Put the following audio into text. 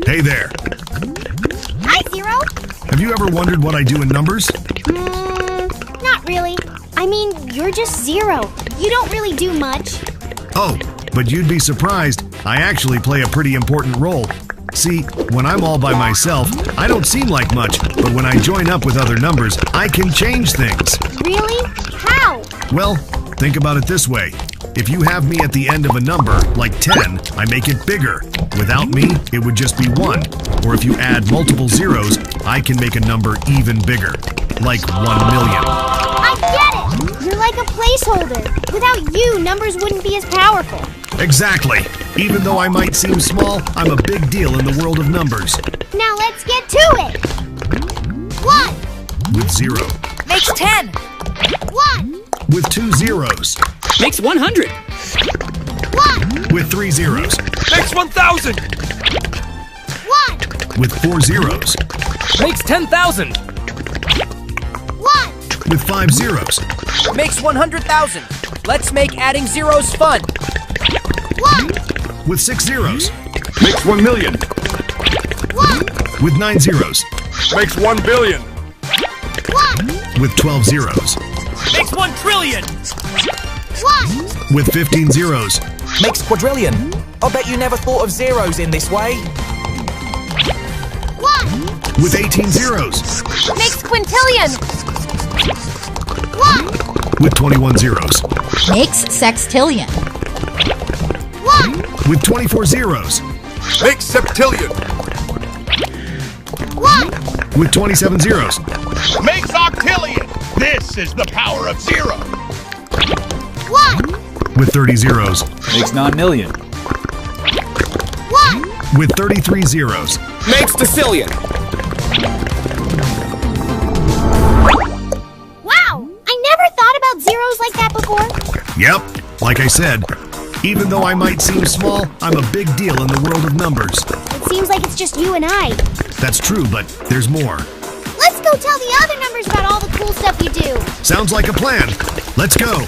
Hey there. Hi, Zero. Have you ever wondered what I do in numbers? Not really. I mean, you're just Zero. You don't really do much. Oh, but you'd be surprised. I actually play a pretty important role. See, when I'm all by myself, I don't seem like much, but when I join up with other numbers, I can change things. Really? How? Well, think about it this way. If you have me at the end of a number, like 10, I make it bigger. Without me, it would just be 1. Or if you add multiple zeros, I can make a number even bigger, like 1 million. I get it! You're like a placeholder. Without you, numbers wouldn't be as powerful. Exactly. Even though I might seem small, I'm a big deal in the world of numbers. Now let's get to it! 1. With 0. Makes 10. 1. With 2 zeros. Makes 100. 1. With 3 zeros. Makes 1,000. 1. With 4 zeros. Makes 10,000. 1. With 5 zeros. Makes 100,000. Let's make adding zeros fun. 1. With 6 zeros. Makes 1 million. 1. With 9 zeros. Makes 1 billion. 1. With 12 zeros. Makes 1 trillion. 1. With 15 zeros. Makes quadrillion. I bet you never thought of zeros in this way. 1. With 18 zeros. Makes quintillion. 1. With 21 zeros. Makes sextillion. 1. With 24 zeros. Makes septillion. 1. With 27 zeros. Makes octillion. This is the power of 0. 1. With 30 zeros. Makes 9 million. 1. With 33 zeros. Makes decillion. Wow! I never thought about zeros like that before. Yep, like I said, even though I might seem small, I'm a big deal in the world of numbers. It seems like it's just you and I. That's true, but there's more. Let's go tell the other numbers about all the cool stuff you do. Sounds like a plan. Let's go.